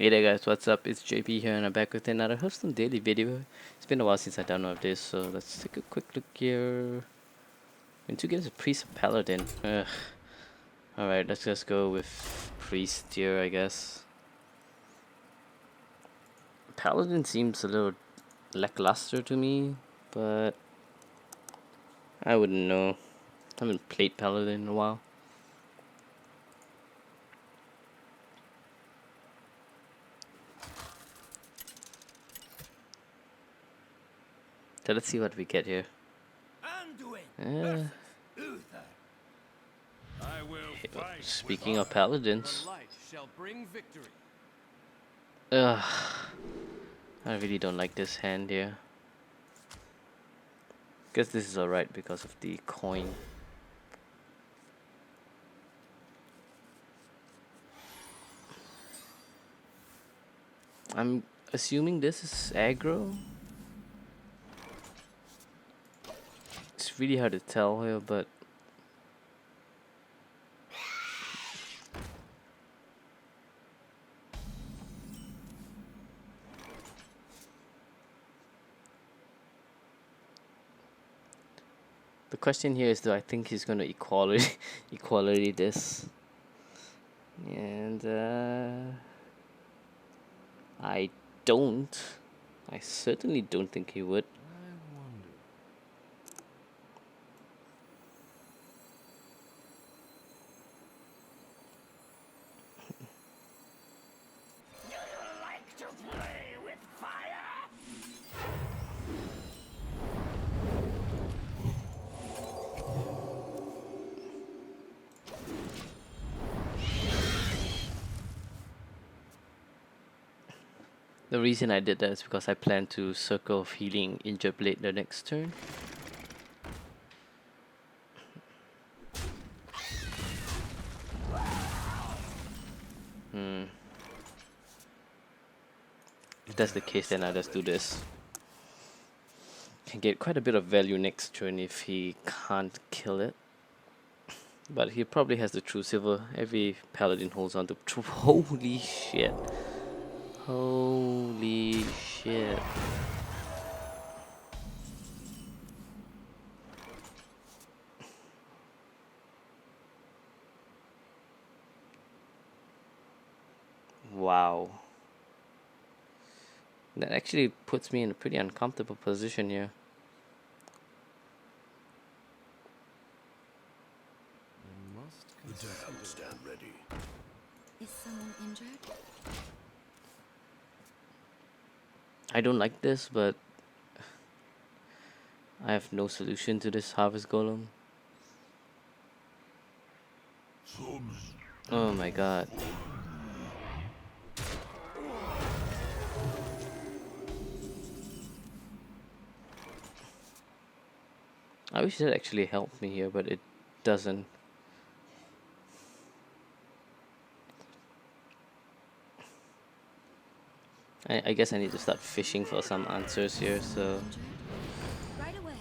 Hey there guys, what's up? It's JP here and I'm back with another Hearthstone daily video. It's been a while since I've done one of this, so let's take a quick look here. In 2 games of Priest and Paladin. Alright, let's just go with Priest here, I guess. Paladin seems a little lackluster to me, but I wouldn't know. I haven't played Paladin in a while. So let's see what we get here. Speaking of paladins, I really don't like this hand here. Guess this is alright because of the coin. I'm assuming this is aggro. It's really hard to tell here, but the question here is, do I think he's gonna equality this? And I don't. I certainly don't think he would. The reason I did that is because I plan to Circle of Healing Injured Blade the next turn. If that's the case, then I'll just do this. Can get quite a bit of value next turn if he can't kill it. But he probably has the True Silver. Every Paladin holds on to true. Holy shit. Holy shit. Wow. That actually puts me in a pretty uncomfortable position here. The dam stand ready. Is someone injured? I don't like this, but I have no solution to this Harvest Golem. Oh my god. I wish that actually helped me here, but it doesn't. I guess I need to start fishing for some answers here, so Right away.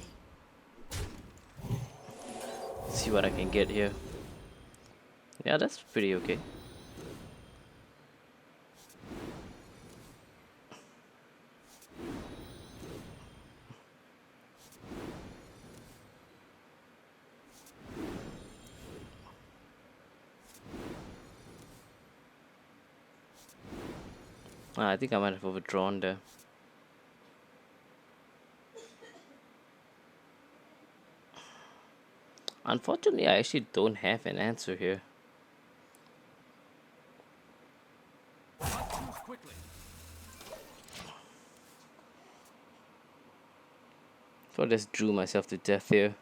see what I can get here. Yeah, that's pretty okay. I think I might have overdrawn there. Unfortunately, I actually don't have an answer here. So I just drew myself to death here.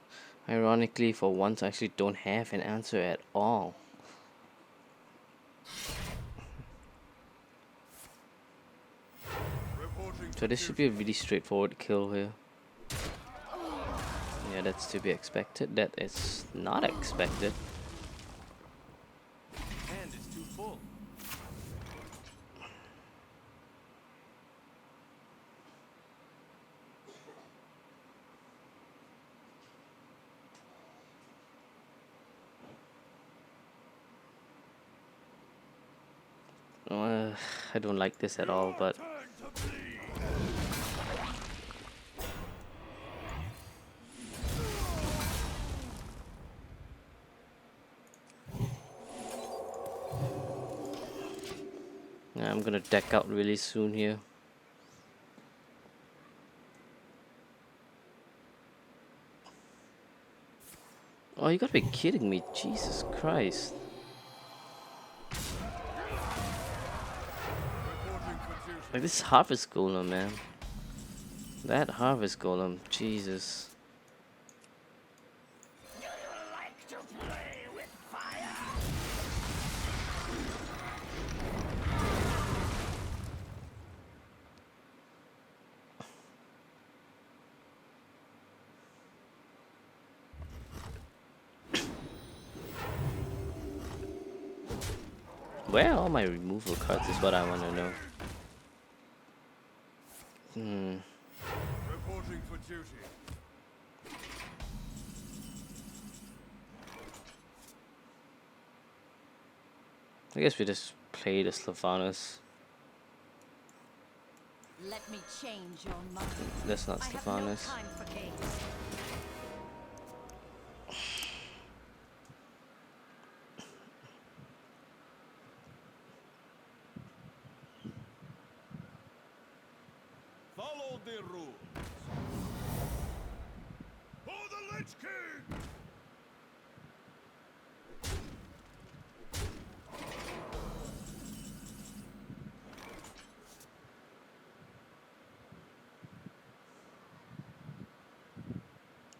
Ironically, for once, I actually don't have an answer at all. So this should be a really straightforward kill here. Yeah, that's to be expected. That is not expected. Hand is too full. I don't like this at all, but yeah, I'm gonna deck out really soon here. Oh, you gotta be kidding me. Jesus Christ. Like this Harvest Golem, man. That Harvest Golem, Jesus. Where are all my removal cards is what I wanna know. Reporting for duty. I guess we just play the Sylvanas. Let me change your mind. That's not I have no Sylvanas. time for games. Follow the rules. For the Lich King!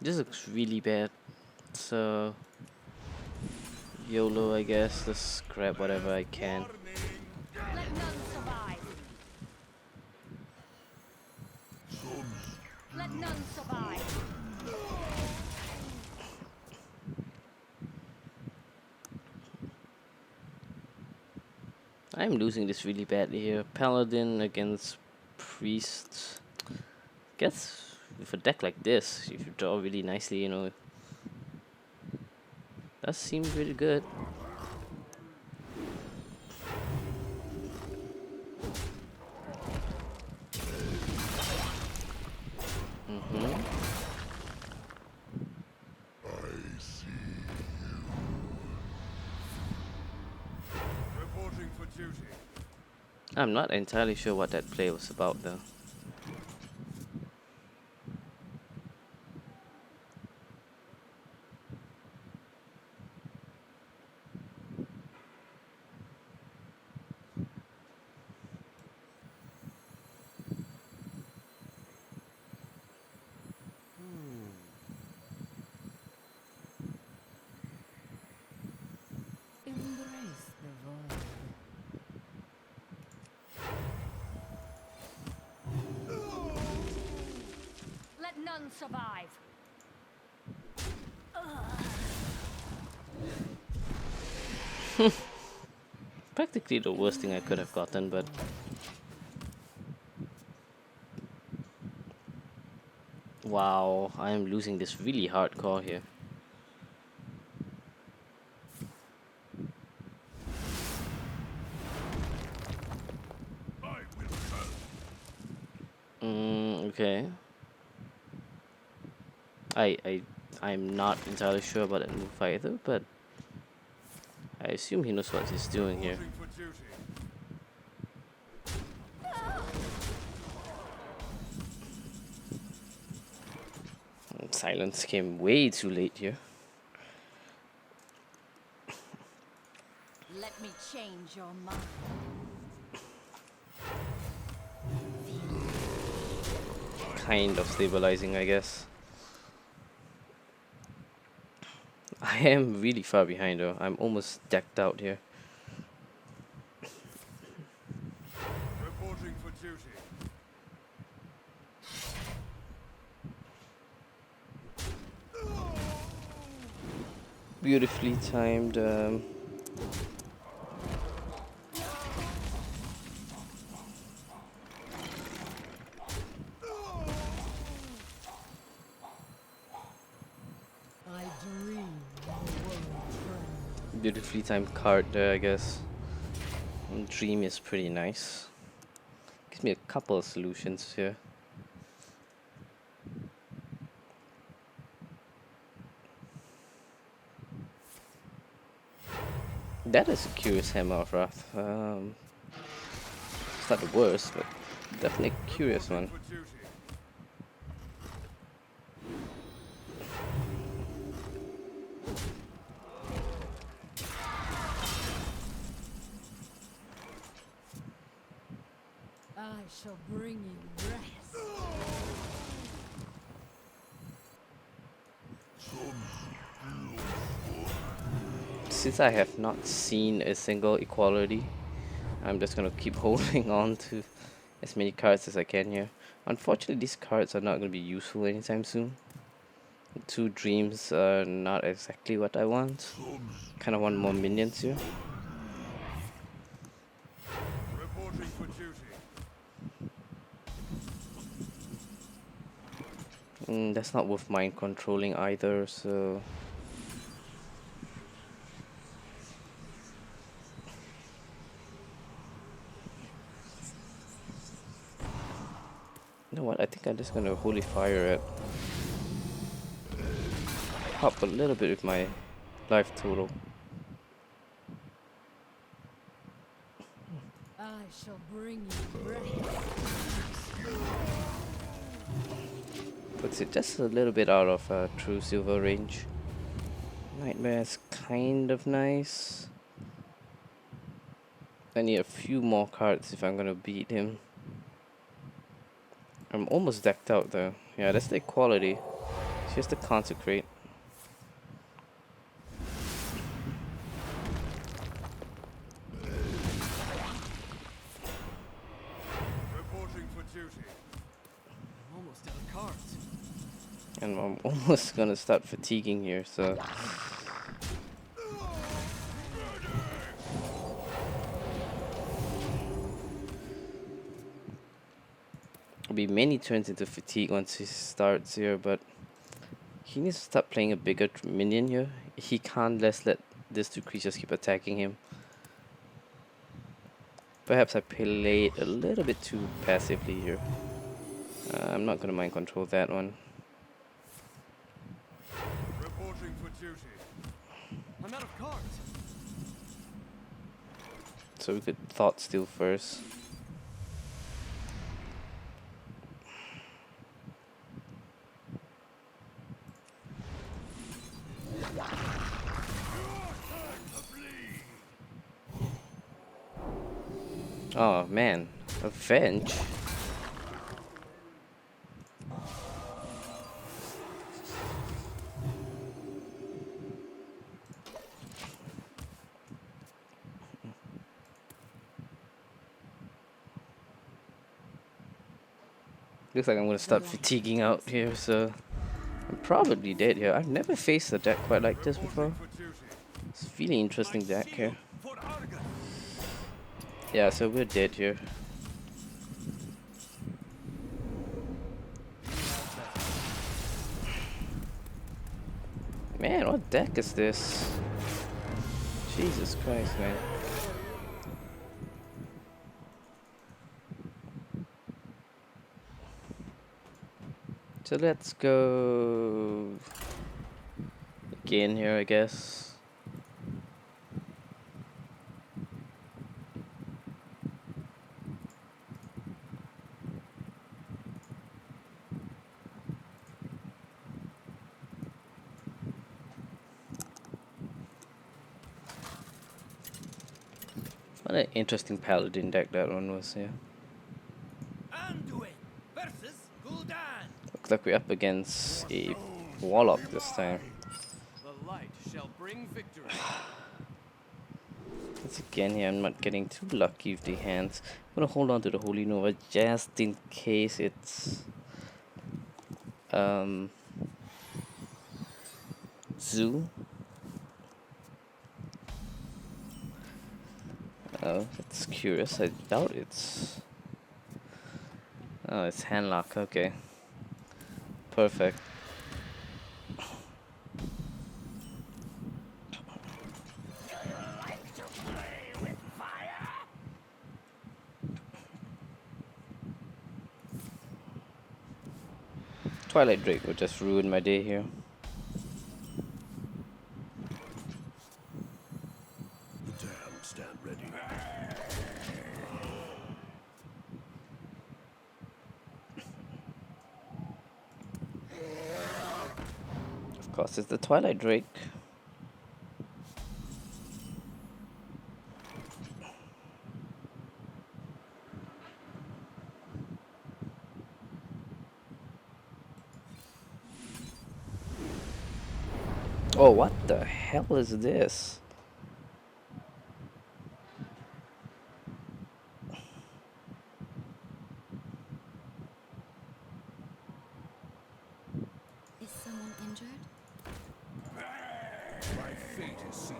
This looks really bad. So YOLO, I guess. Let's grab whatever I can. Warning. Let none survive. Let none survive. I'm losing this really badly here. Paladin against Priest. Guess with a deck like this, if you draw really nicely, you know, that seems really good. Reporting for duty. I'm not entirely sure what that play was about though. Embrace the void. Let none survive. Practically the worst thing I could have gotten, but wow, I am losing this really hardcore here. I will help. Okay. I'm not entirely sure about that move either, but I assume he knows what he's doing here. Reporting for duty. Silence came way too late here. Let me change your mind. Kind of stabilizing, I guess. I am really far behind though. I'm almost decked out here. Reporting for duty. Beautifully timed. I dream of a world friend. Beautifully timed card there, I guess. Dream is pretty nice. Gives me a couple of solutions here. That is a curious Hammer of Wrath. It's not the worst, but definitely a curious Reporting one. for duty. I shall bring you rest. Since I have not seen a single equality, I'm just gonna keep holding on to as many cards as I can here. Unfortunately, these cards are not gonna be useful anytime soon. Two dreams are not exactly what I want. Kind of want more minions here. Reporting for duty. That's not worth mind controlling either, so... You know what, I think I'm just gonna Holy Fire it. Help a little bit with my life total. I shall bring you rest. Puts it just a little bit out of true silver range. Nightmare is kind of nice. I need a few more cards if I'm gonna beat him. I'm almost decked out though. Yeah, that's the equality. It's just to consecrate. Reporting for duty. I'm almost out of cards. And I'm almost gonna start fatiguing here, so... It'll be many turns into fatigue once he starts here, but... He needs to start playing a bigger minion here. He can't just let these two creatures keep attacking him. Perhaps I played a little bit too passively here. I'm not gonna mind control that one. Reporting for duty. I'm out of cards. So we could Thought Steal first. Oh man, Avenge. Looks like I'm gonna start fatiguing out here, so I'm probably dead here. I've never faced a deck quite like this before. Reporting for duty. It's a really interesting deck here. For Argon. Yeah, so we're dead here. Man, what deck is this? Jesus Christ, man. So let's go again here, I guess. What an interesting paladin deck that one was, yeah. Anduin versus Gul'dan. Looks like we're up against a warlock this time. The light shall bring victory. Once again here, I'm not getting too lucky with the hands. I'm gonna hold on to the Holy Nova just in case it's Zoo. Oh, that's curious. I doubt it's... Oh, it's Handlock, okay. Perfect. Twilight Drake would just ruin my day here. The damned stand ready. Of course, it's the Twilight Drake. Oh, what the hell is this? Is someone injured? My fate is sealed.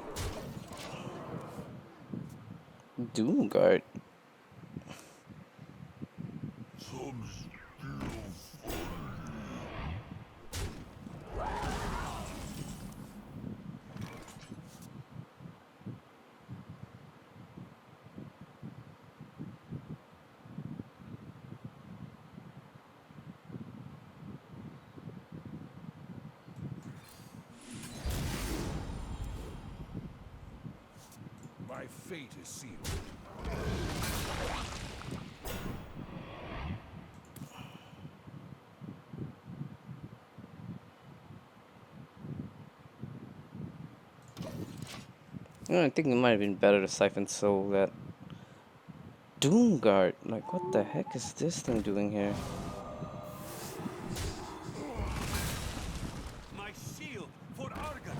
Doomguard. My fate is sealed. I think it might have been better to Siphon Soul that Doomguard. Like, what the heck is this thing doing here? My shield for Argus.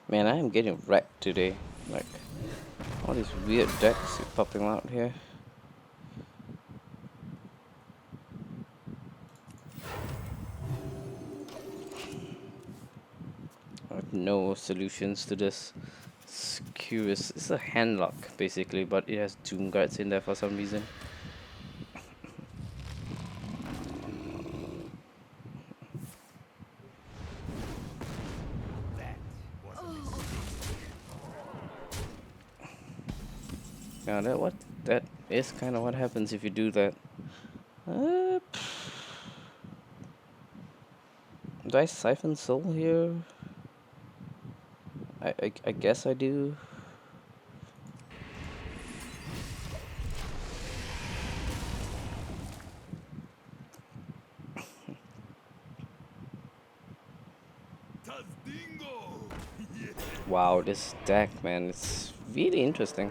Man, I am getting wrecked today. Like, all these weird decks keep popping out here. I have no solutions to this. It's curious. It's a handlock, basically, but it has Doomguards in there for some reason. Now that is kind of what happens if you do that. Uh, do I Siphon Soul here? I guess I do. Wow, this deck, man, it's really interesting.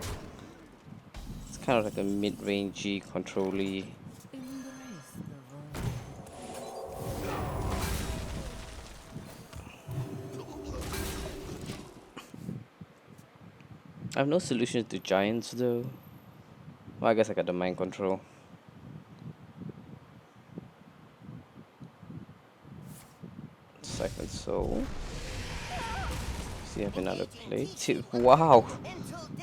It's kind of like a mid-rangey, control-y. Embrace the void. I have no solutions to giants though. Well, I guess I got the mind control. Siphon Soul. See, I have another play too. Wow,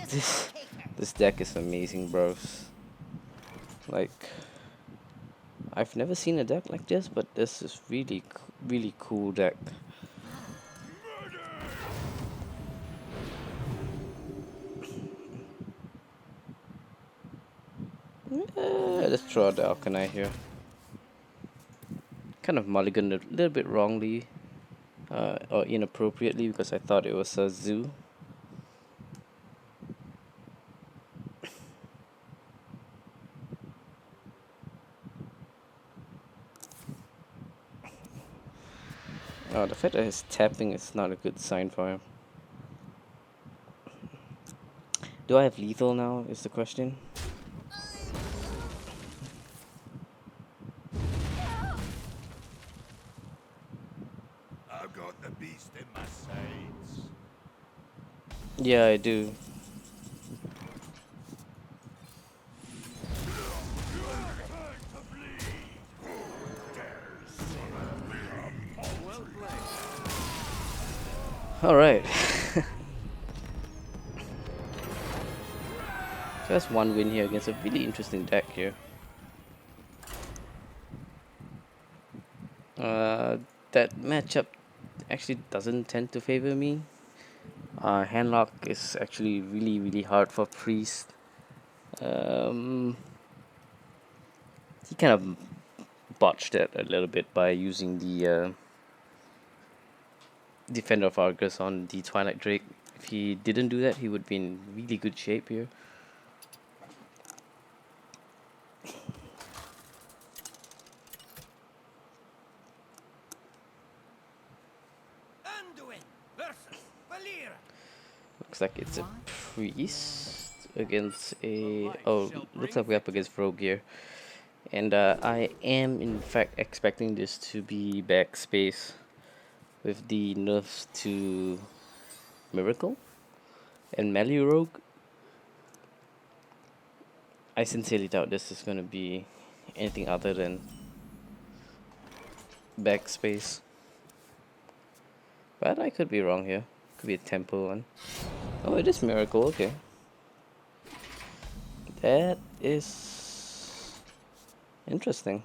this this deck is amazing, bros. Like, I've never seen a deck like this, but this is really cool deck. Let's throw out the Alkanite here. Kind of mulliganed a little bit wrongly, or inappropriately, because I thought it was a zoo. Oh, the fact that he's tapping is not a good sign for him. Do I have lethal now, is the question. I've got the beast in my sights. Yeah, I do. Well played. Alright. Just one win here against a really interesting deck here. That matchup actually doesn't tend to favor me. Handlock is actually really hard for Priest. Um, he kind of botched it a little bit by using the Defender of Argus on the Twilight Drake. If he didn't do that, he would be in really good shape here. Anduin versus Valyra. Looks like it's a What? Priest against The a... light Oh, shall looks bring like we're up against Rogue here. And I am in fact expecting this to be backspace with the nerfs to Miracle and Melee Rogue. I sincerely doubt this is going to be anything other than backspace. But I could be wrong here. Could be a temple one. Oh, it is Miracle, okay. That is interesting.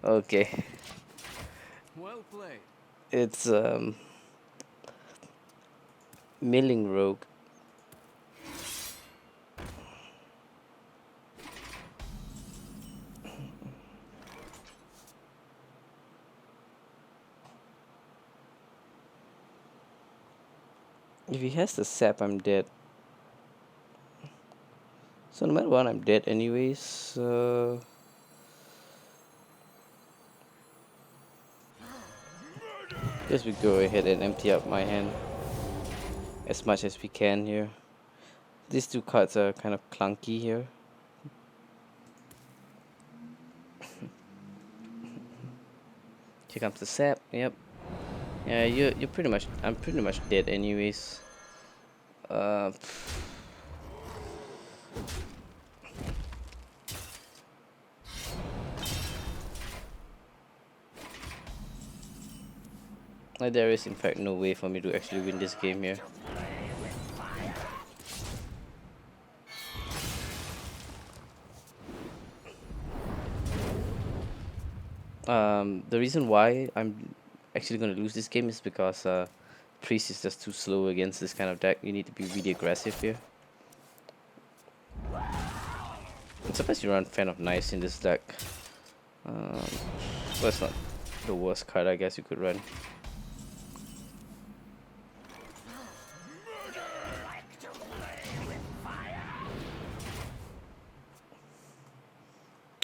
Okay. Well played. It's Milling Rogue. If he has the sap, I'm dead. So no matter what, I'm dead anyways. Guess we go ahead and empty out my hand as much as we can here. These two cards are kind of clunky here. Here comes the sap. Yep. Yeah, you're pretty much. I'm pretty much dead anyways. Uh. There is in fact no way for me to actually win this game here. The reason why I'm actually gonna lose this game is because Priest is just too slow against this kind of deck. You need to be really aggressive here. I'm surprised you run Fan of Knives in this deck. Well, that's not the worst card I guess you could run.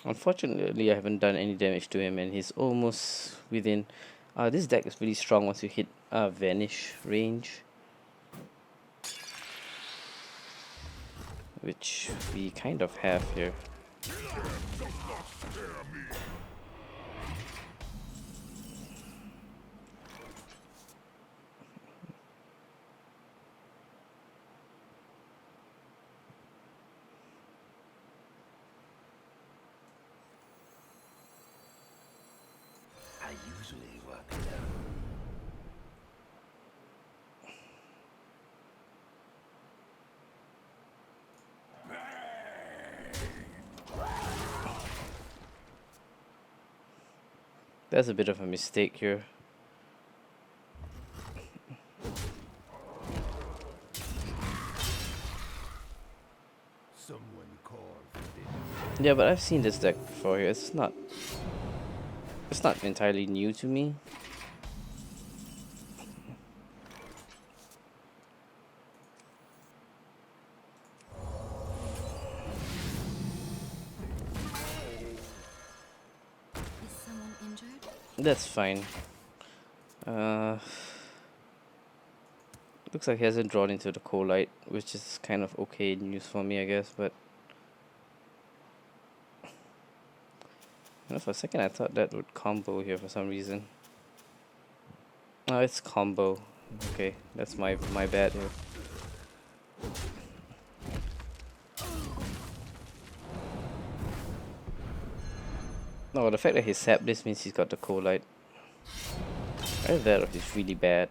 Unfortunately, I haven't done any damage to him, and he's almost within. This deck is really strong once you hit Vanish range, which we kind of have here. I usually work alone. That's a bit of a mistake here. Someone call for this. Yeah, but I've seen this deck before here. It's not entirely new to me. Is someone injured? That's fine. Looks like he hasn't drawn into the Coalite, which is kind of okay news for me, I guess, but for a second I thought that would combo here for some reason. Oh, it's combo. Okay, that's my bad here. No, the fact that he sapped this means he's got the Coalite. Either that or he's really bad.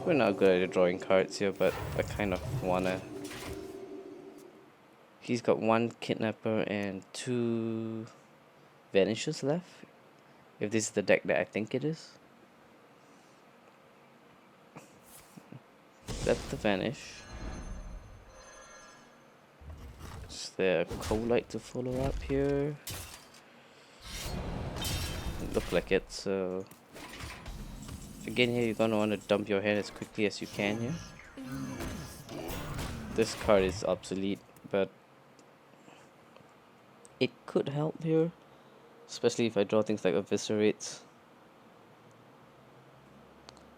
We're not good at drawing cards here, but I kind of wanna. He's got 1 Kidnapper and 2 Vanishes left. If this is the deck that I think it is. That's the Vanish. Is there a Colite to follow up here? Look like it, so... Again here, you're gonna want to dump your hand as quickly as you can here. This card is obsolete, but it could help here. Especially if I draw things like Eviscerates.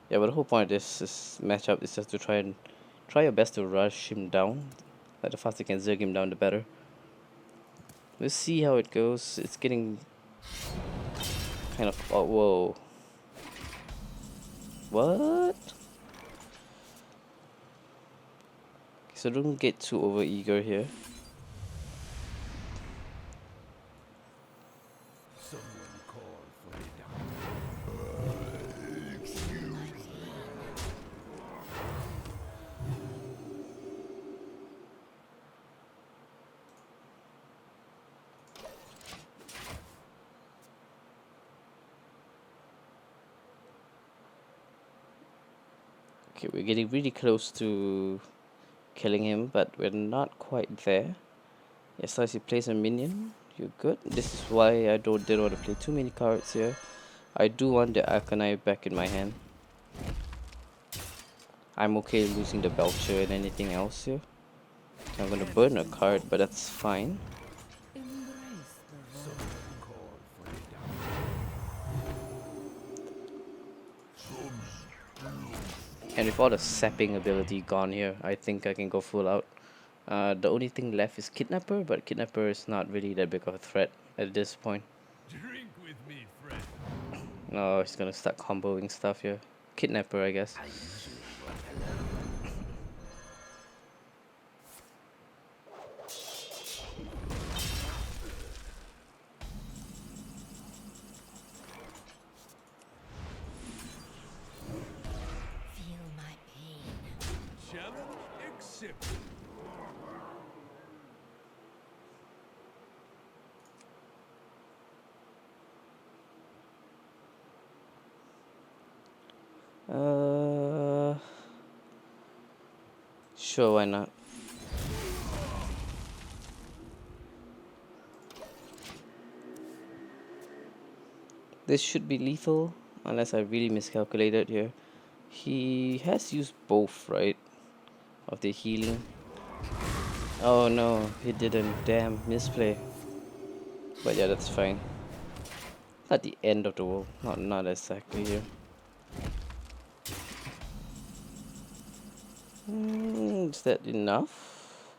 Yeah, but the whole point of this matchup is just to try your best to rush him down. Like the faster you can zerg him down, the better. Let's see how it goes. It's getting kind of... Oh, whoa. What? So don't get too over eager here. Someone call for a doctor. Okay, we're getting really close to killing him, but we're not quite there. As long as he plays a minion, you're good. This is why I didn't want to play too many cards here. I do want the Arcanine back in my hand. I'm okay losing the Belcher and anything else here. I'm gonna burn a card, but that's fine. Someone call for a doctor. And with all the sapping ability gone here, I think I can go full out. The only thing left is Kidnapper, but Kidnapper is not really that big of a threat at this point. Drink with me, friend. No, he's gonna start comboing stuff here. Kidnapper, I guess. Feel my pain. Challenge accepted. Sure, why not? This should be lethal, unless I really miscalculated here. He has used both, right? Of the healing. Oh no, he didn't. Damn, misplay. But yeah, that's fine. Not the end of the world. Not exactly here. Is that enough?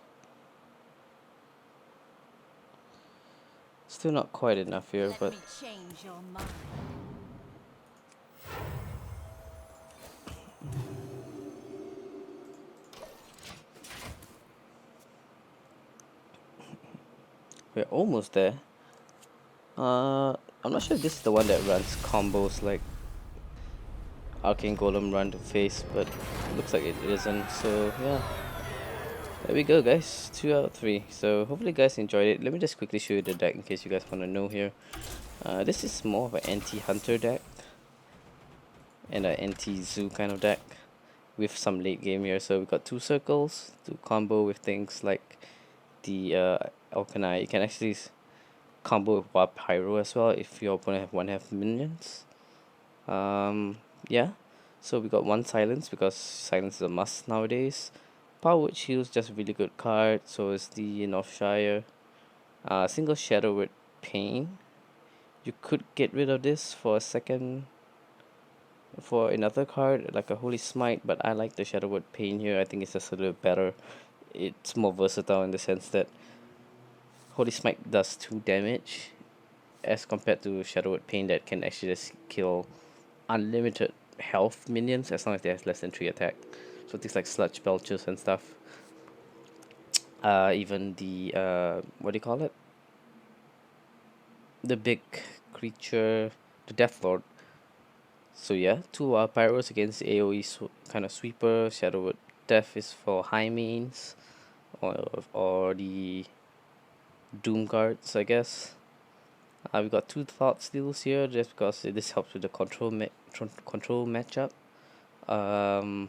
Still not quite enough here, but Let me change your mind. we're almost there. I'm not sure if this is the one that runs combos like Arcane Golem run to face, but it looks like it isn't. So yeah, there we go, guys. 2 out of 3. So hopefully you guys enjoyed it. Let me just quickly show you the deck in case you guys want to know here. This is more of an anti-hunter deck and an anti-zoo kind of deck with some late game here. So we got 2 circles to combo with things like the Alkanai. You can actually combo with Warp Pyro as well if your opponent have 1/2 minions. Yeah, so we got 1 silence because silence is a must nowadays. Power Word Shield's just a really good card, so is the Northshire. Single Shadow with Pain. You could get rid of this for a second for another card like a Holy Smite, but I like the Shadow Word Pain here. I think it's just a little better. It's more versatile in the sense that Holy Smite does 2 damage as compared to Shadow Word Pain that can actually just kill unlimited health minions as long as they have less than 3 attack. So things like Sludge Belchers and stuff. Even the what do you call it? The big creature, the Death Lord. So yeah, two pyros against AoE kind of sweeper. Shadow Death is for high mains, or the Doom guards, I guess. We got two Thought Steals here just because this helps with the control matchup. Um,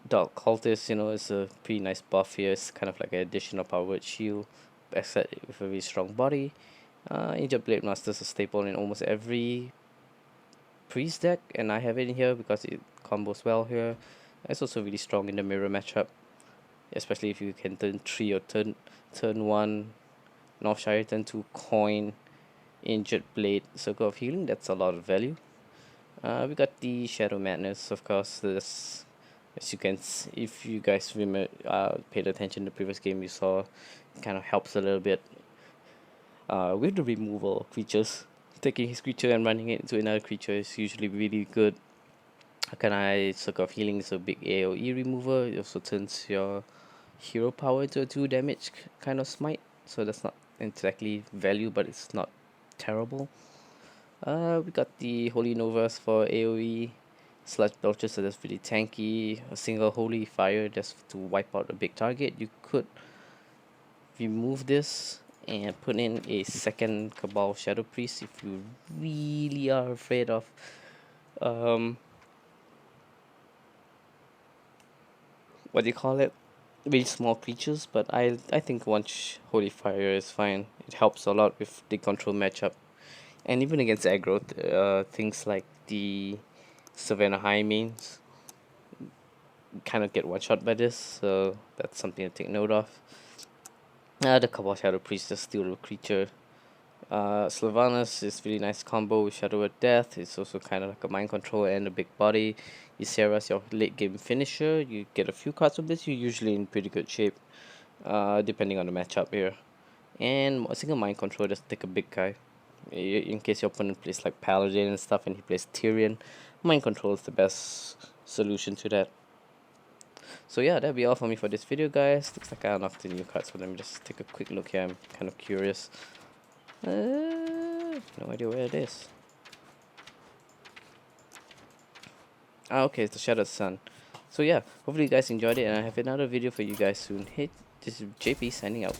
Dark Cultist, is a pretty nice buff here. It's kind of like an additional powered shield, except with a really strong body. Ancient Blade Master is a staple in almost every priest deck, and I have it in here because it combos well here. It's also really strong in the mirror matchup, especially if you can turn 3 or turn 1 Northshire, turn 2 Coin, Injured Blade, Circle of Healing. That's a lot of value. We got the Shadow Madness, of course. This, as you can, if you guys remember, paid attention to the previous game, you saw, it kind of helps a little bit with the removal of creatures. Taking his creature and running it into another creature is usually really good. Circle of Healing is a big AoE remover. It also turns your hero power into a 2 damage kind of smite. So that's not exactly value, but it's not terrible. We got the Holy Novas for AoE. Sludge Belchers are just really tanky. A single Holy Fire just to wipe out a big target. You could remove this and put in a second Cabal Shadow Priest if you really are afraid of um what do you call it? Really small creatures, but I think one Holy Fire is fine. It helps a lot with the control matchup. And even against aggro, things like the Savannah High mains kind of get one shot by this, so that's something to take note of. The Cabal Shadow Priest is still a creature. Sylvanas is really nice combo with Shadow of Death. It's also kind of like a mind control and a big body. Ysera's your late game finisher. You get a few cards of this, you're usually in pretty good shape, depending on the matchup here. And a single mind control just take a big guy. In case your opponent plays like Paladin and stuff and he plays Tyrion, mind control is the best solution to that. So yeah, that'll be all for me for this video, guys. Looks like I unlocked the new cards, so let me just take a quick look here. I'm kind of curious. No idea where it is. Okay, it's the Shattered Sun. So yeah, hopefully you guys enjoyed it, and I have another video for you guys soon. Hey, this is JP signing out.